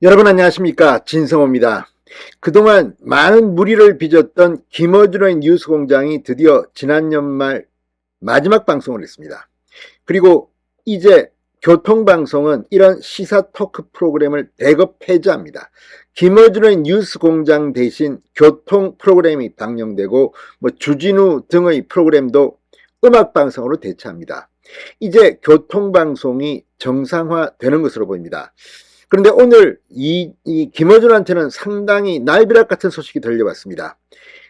여러분 안녕하십니까, 진성호입니다. 그동안 많은 물의를 빚었던 김어준의 뉴스공장이 드디어 지난 연말 마지막 방송을 했습니다. 그리고 이제 교통방송은 이런 시사 토크 프로그램을 대거 폐지합니다. 김어준의 뉴스공장 대신 교통 프로그램이 방영되고 주진우 등의 프로그램도 음악방송으로 대체합니다. 이제 교통방송이 정상화되는 것으로 보입니다. 그런데 오늘 이 김어준한테는 상당히 날벼락 같은 소식이 들려왔습니다.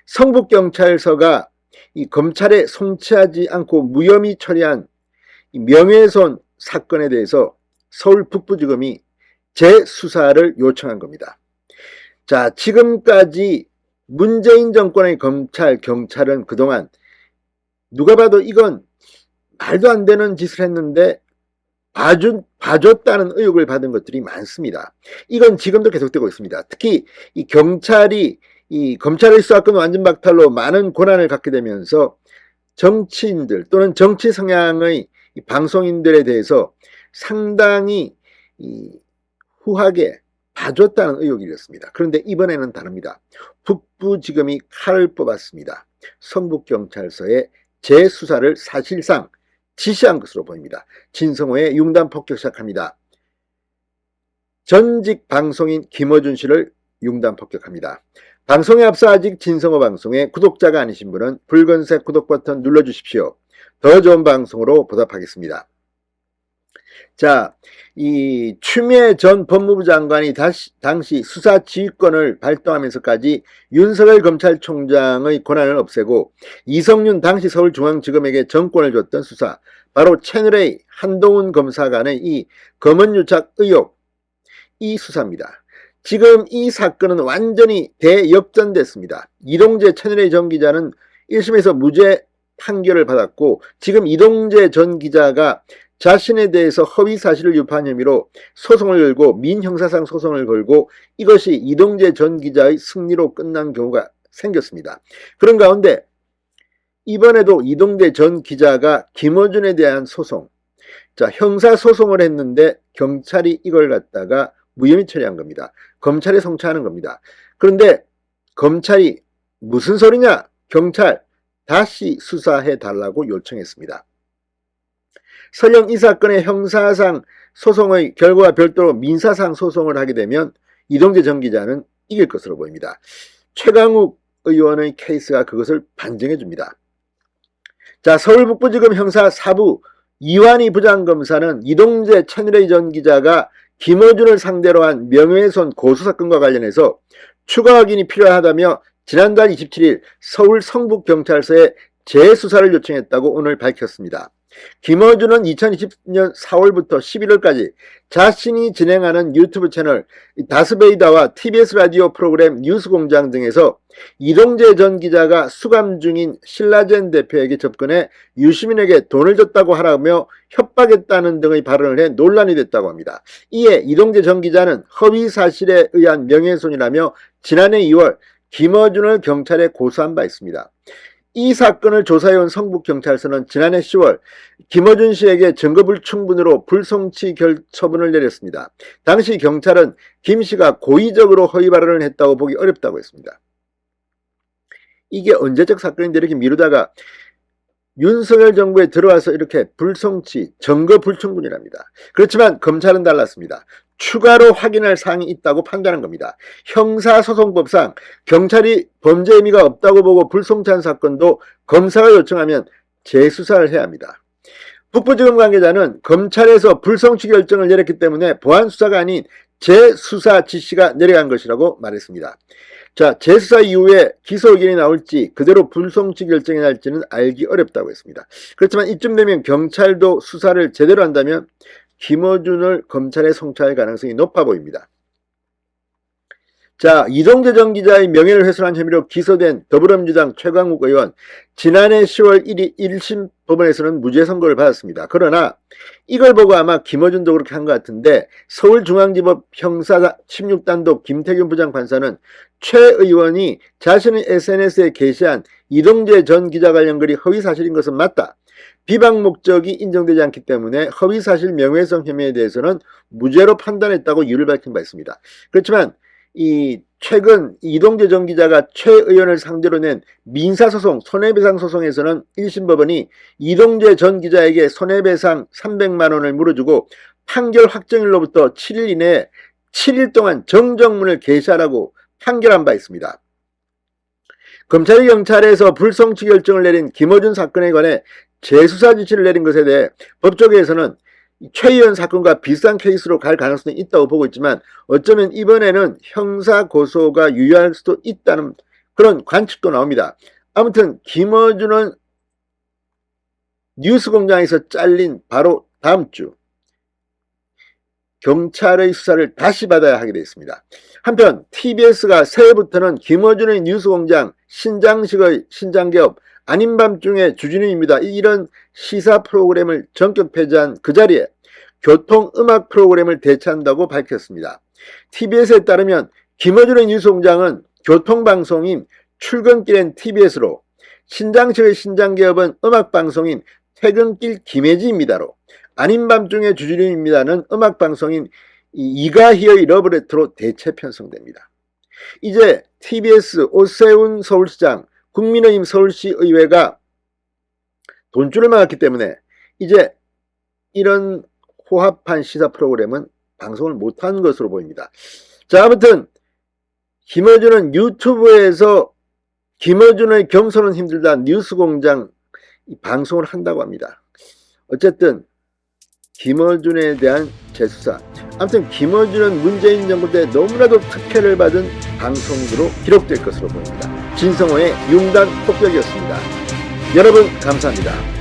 성북경찰서가 이 검찰에 송치하지 않고 무혐의 처리한 이 명예훼손 사건에 대해서 서울 북부지검이 재수사를 요청한 겁니다. 자, 지금까지 문재인 정권의 검찰, 경찰은 그동안 누가 봐도 이건 말도 안 되는 짓을 했는데 봐줬다는 의혹을 받은 것들이 많습니다. 이건 지금도 계속되고 있습니다. 특히 이 경찰이 이 검찰의 수사권 완전 박탈로 많은 권한을 갖게 되면서 정치인들 또는 정치 성향의 이 방송인들에 대해서 상당히 후하게 봐줬다는 의혹이 있었습니다. 그런데 이번에는 다릅니다. 북부지검이 칼을 뽑았습니다. 성북경찰서의 재수사를 사실상 지시한 것으로 보입니다. 진성호의 융단 폭격 시작합니다. 전직 방송인 김어준 씨를 융단 폭격합니다. 방송에 앞서 아직 진성호 방송에 구독자가 아니신 분은 붉은색 구독 버튼 눌러주십시오. 더 좋은 방송으로 보답하겠습니다. 자, 이 추미애 전 법무부 장관이 당시 수사 지휘권을 발동하면서까지 윤석열 검찰총장의 권한을 없애고 이성윤 당시 서울중앙지검에게 정권을 줬던 수사, 바로 채널A 한동훈 검사 간의 이 검언유착 의혹, 이 수사입니다. 지금 이 사건은 완전히 대역전됐습니다. 이동재 채널A 전 기자는 1심에서 무죄 판결을 받았고, 지금 이동재 전 기자가 자신에 대해서 허위 사실을 유포한 혐의로 소송을 걸고 민형사상 소송을 걸고, 이것이 이동재 전 기자의 승리로 끝난 경우가 생겼습니다. 그런 가운데 이번에도 이동재 전 기자가 김어준에 대한 소송, 자, 형사소송을 했는데 경찰이 이걸 갖다가 무혐의 처리한 겁니다. 검찰에 송치하는 겁니다. 그런데 검찰이 무슨 소리냐? 경찰 다시 수사해 달라고 요청했습니다. 설령 이 사건의 형사상 소송의 결과와 별도로 민사상 소송을 하게 되면 이동재 전 기자는 이길 것으로 보입니다. 최강욱 의원의 케이스가 그것을 반증해 줍니다. 자, 서울북부지검 형사 4부 이완희 부장검사는 이동재 채널A 전 기자가 김어준을 상대로 한 명예훼손 고소사건과 관련해서 추가 확인이 필요하다며 지난달 27일 서울 성북경찰서에 재수사를 요청했다고 오늘 밝혔습니다. 김어준은 2020년 4월부터 11월까지 자신이 진행하는 유튜브 채널 다스베이다와 TBS 라디오 프로그램 뉴스공장 등에서 이동재 전 기자가 수감 중인 신라젠 대표에게 접근해 유시민에게 돈을 줬다고 하라며 협박했다는 등의 발언을 해 논란이 됐다고 합니다. 이에 이동재 전 기자는 허위 사실에 의한 명예훼손이라며 지난해 2월 김어준을 경찰에 고소한 바 있습니다. 이 사건을 조사해온 성북경찰서는 지난해 10월 김어준 씨에게 증거 불충분으로 불송치 처분을 내렸습니다. 당시 경찰은 김 씨가 고의적으로 허위 발언을 했다고 보기 어렵다고 했습니다. 이게 언제적 사건인데 이렇게 미루다가 윤석열 정부에 들어와서 이렇게 불송치, 증거 불충분이랍니다. 그렇지만 검찰은 달랐습니다. 추가로 확인할 사항이 있다고 판단한 겁니다. 형사소송법상 경찰이 범죄 혐의가 없다고 보고 불송치한 사건도 검사가 요청하면 재수사를 해야 합니다. 북부지검 관계자는 검찰에서 불송치 결정을 내렸기 때문에 보안수사가 아닌 재수사 지시가 내려간 것이라고 말했습니다. 자, 재수사 이후에 기소 의견이 나올지 그대로 불송치 결정이 날지는 알기 어렵다고 했습니다. 그렇지만 이쯤 되면 경찰도 수사를 제대로 한다면 김어준을 검찰에 송치할 가능성이 높아 보입니다. 자, 이동재 전 기자의 명예를 훼손한 혐의로 기소된 더불어민주당 최강욱 의원, 지난해 10월 1일 1심 법원에서는 무죄 선고를 받았습니다. 그러나 이걸 보고 아마 김어준도 그렇게 한 것 같은데 서울중앙지법 형사 16단독 김태균 부장판사는 최 의원이 자신의 SNS에 게시한 이동재 전 기자 관련 글이 허위사실인 것은 맞다. 비방 목적이 인정되지 않기 때문에 허위사실 명예훼손 혐의에 대해서는 무죄로 판단했다고 이유를 밝힌 바 있습니다. 그렇지만 최근 이동재 전 기자가 최 의원을 상대로 낸 민사소송, 손해배상 소송에서는 1심 법원이 이동재 전 기자에게 손해배상 300만 원을 물어주고 판결 확정일로부터 7일 이내에 7일 동안 정정문을 게시하라고 판결한 바 있습니다. 검찰이 경찰에서 불송치 결정을 내린 김어준 사건에 관해 재수사 지시를 내린 것에 대해 법조계에서는 최 의원 사건과 비슷한 케이스로 갈 가능성이 있다고 보고 있지만 어쩌면 이번에는 형사 고소가 유효할 수도 있다는 그런 관측도 나옵니다. 아무튼 김어준은 뉴스공장에서 잘린 바로 다음 주 경찰의 수사를 다시 받아야 하게 되어 있습니다. 한편 TBS가 새해부터는 김어준의 뉴스공장, 신장식의 신장개업, 아닌 밤중에 주진우입니다. 이런 시사 프로그램을 전격 폐지한 그 자리에 교통음악 프로그램을 대체한다고 밝혔습니다. TBS에 따르면 김어준의 뉴스공장은 교통방송인 출근길엔 TBS로, 신장식의 신장개업은 음악방송인 퇴근길 김혜지입니다로, 아닌 밤중에 주진우입니다는 음악방송인 이가희의 러브레터로 대체 편성됩니다. 이제 TBS 오세훈 서울시장, 국민의힘 서울시의회가 돈줄을 막았기 때문에 이제 이런 호합한 시사 프로그램은 방송을 못한 것으로 보입니다. 자, 아무튼 김어준은 유튜브에서 김어준의 경선은 힘들다 뉴스공장 방송을 한다고 합니다. 어쨌든 김어준에 대한 재수사, 아무튼 김어준은 문재인 정부 때 너무나도 특혜를 받은 방송으로 기록될 것으로 보입니다. 진성호의 융단 폭격이었습니다. 여러분 감사합니다.